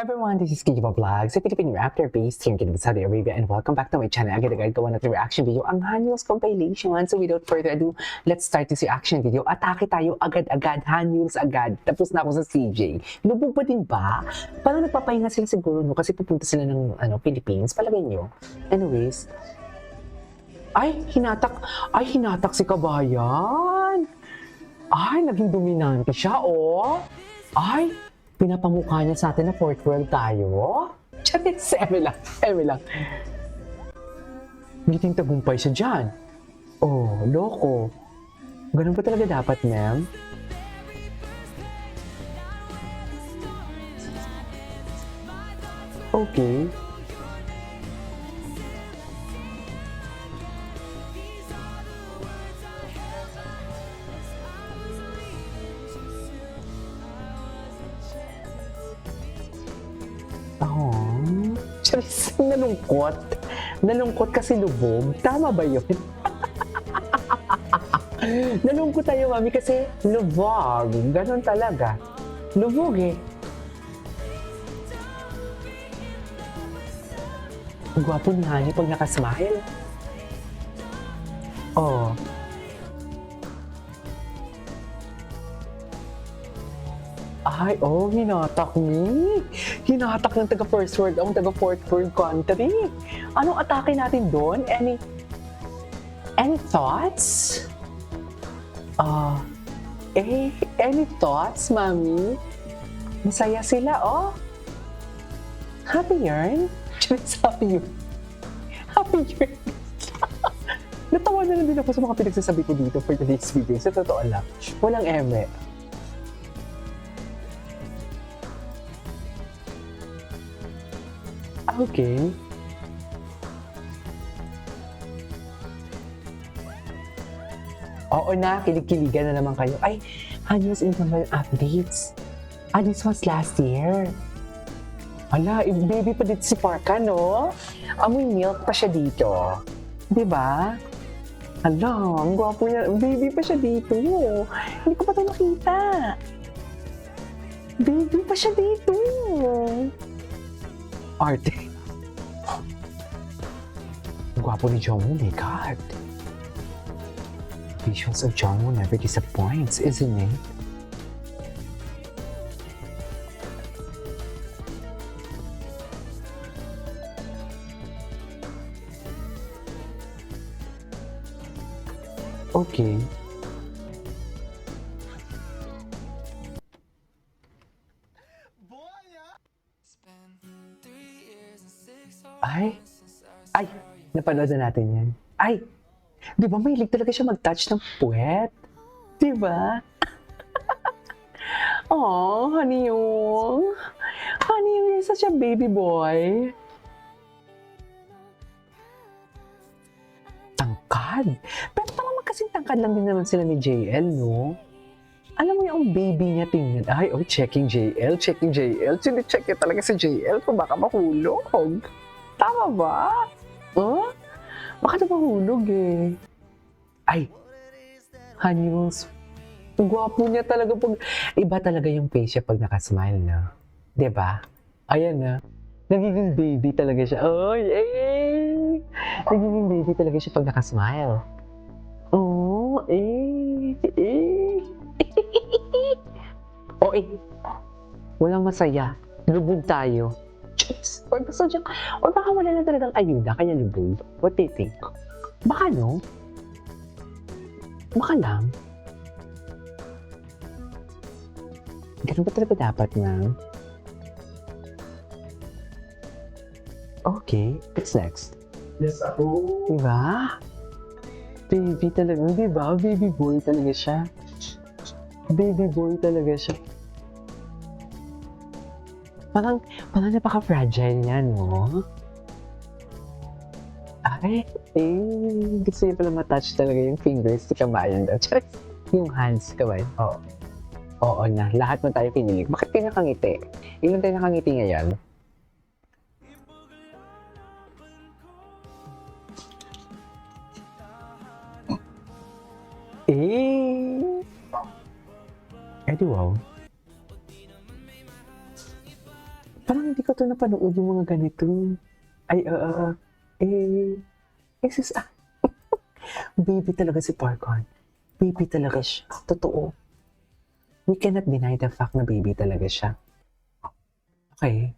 Hi everyone, this is Kijiba Vlogs, a Philippine reactor based here in Saudi Arabia, and welcome back to my channel. Agad-agad gawa natin reaction video ang Hanyul's compilation. So without further ado, let's start this reaction video. Atake tayo agad-agad, Hanyul's agad. Tapos na ako sa CJ. Lubog pa din ba? Parang nagpapahinga sila siguro no, kasi pupunta sila ng Philippines. Palagay nyo. Anyways, hinatak si Kabayan. Naging dominante siya, oh. Pinapamukha niya sa atin na fourth world tayo. Charis, eme lang. Ngiting tagumpay siya dyan. Oh, loko. Ganun pa talaga dapat, ma'am? Okay. Charis, nalungkot. Nalungkot kasi lubog. Tama ba yun? Nalungkot tayo, mami, kasi lubog. Ganon talaga. Lubog eh. Ang gwapo ni Hani pag nakasmile. Oh. Hinatak ni. Hinatak ng taga first world ang taga fourth world country. Anong atake natin doon? Any thoughts? Any thoughts, mami? Masaya sila, oh. Happy yarn? Just happy yarn. Happy yarn. Natawa na lang din ako sa mga pinagsasabi ko dito for today's video. Sa totoo lang. Walang eme. Okay. Oo na, kilig-kiligan na naman kayo. Hanyos income updates. This was last year. Baby pa dito si Parka, no? Amoy milk pa siya dito. Diba? Ang gwapo niya. Baby pa siya dito. Hindi ko pa ito nakita. Baby pa siya dito. Arte. Ang gwapo ni Jongwoo, my God. Visuals of Jongwoo never disappoints, isn't it? Okay. Napanood na natin yan. Di ba mahilig talaga siya mag-touch ng puwet? Di ba? Honey Yung. Honey Yung, you're such a baby boy. Tangkad. Pero parang magkasing tangkad lang din naman sila ni JL, no? Alam mo yung baby niya, tingnan. Checking JL. Sini-check niya talaga si JL kung baka mahulog. Tama ba? Baka na mahulog eh. Hanyos. Ang gwapo niya talaga pag... Iba talaga yung face niya pag nakasmile na. Diba? Ayan na. Nagiging baby talaga siya. Nagiging baby talaga siya pag nakasmile. Walang masaya. Lubog tayo. Or baka wala na talagang ayuda, kaya lubog. What do you think? Baka no? Baka lang. Ganun ba talaga dapat na? Okay, what's next? Yes, ako. Diba? Baby talaga, diba? Baby boy talaga siya. Baby boy talaga siya. Parang napaka-fragile niya, no? Gusto niya pala matouch talaga yung fingers sa Kabayan daw. Yung hands, Kabayan. Oo na, lahat mo tayo pinilig. Bakit kayo nakangiti? Ilan tayo nakangiti ngayon? Wow. Parang hindi ko to napanood yung mga ganito. Ay, sis, baby talaga si Parkon. Baby talaga siya. Totoo. We cannot deny the fact na baby talaga siya. Okay.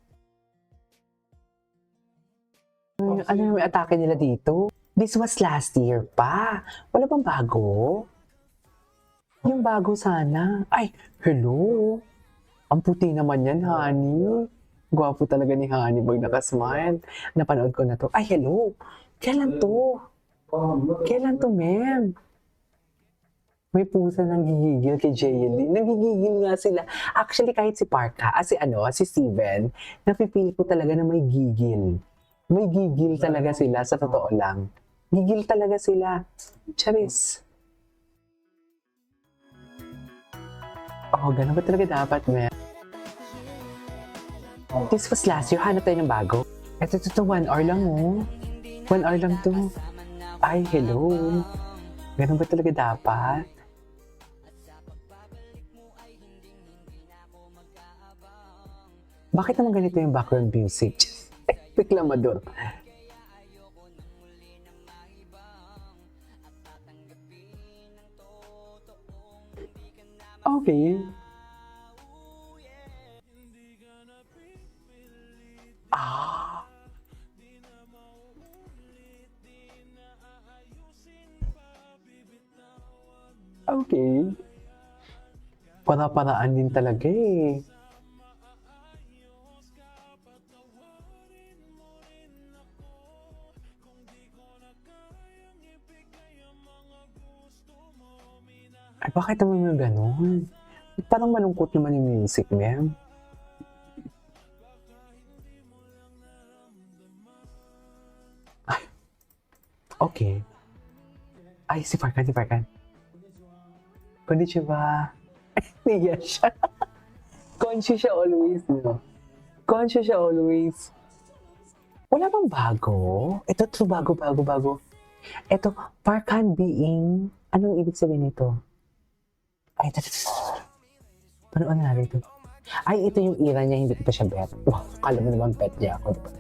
Ano yung atake nila dito? This was last year pa. Wala bang bago? Yung bago sana. Ay, hello. Ang puti naman yan, honey. Gwapo talaga ni honey pag nakasmile. Napanood ko na to. Ay, hello. Kailan to? Kailan to, ma'am? May pusa nang gigigil kay JLD. Nagigigil nga sila. Actually, kahit si Parka, si Steven, napipili ko talaga na may gigil. May gigil talaga sila, sa totoo lang. Gigil talaga sila. Charis. Oh, ganun ba talaga dapat, ma'am? This was last year. Hanap tayo ng bago. Ito, 1 hour lang, oh. 1 hour lang to. Ay, hello. Ganun ba talaga dapat? Bakit naman ganito yung background music? Bigla madun. Okay. Ah. Okay. Para-paraan din talaga eh. Ay, bakit naman may ganun? Parang malungkot naman yung music, ma'am. Ay, okay. Ay, si Farkan. Konnichiwa. Niya siya. Conscious siya always, no? Conscious siya always. Wala bang bago? Ito, bago. Ito, Farkan being... Anong ibig sabihin nito? Ay, ito. Paano natin ito? Ay, ito yung era niya, hindi ko pa siya bet. Wow, kala mo naman bet niya ako, diba?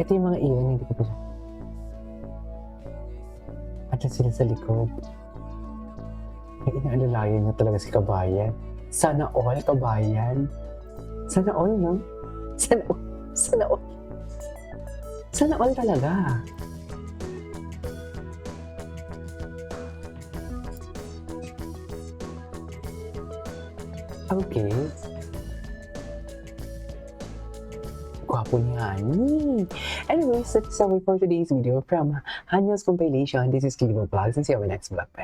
Ito yung mga era niya, hindi ko pa siya. At sila sa likod. Ay, inaalalayan niya talaga si Kabayan. Sana all, Kabayan. Sana all, no? Sana all. Sana all talaga. Okay. Gwapo ni Hani. Anyways, that's all for today's video from Hanyo's compilation. This is Kilibo Vlogs and see you on my next vlog. Bye.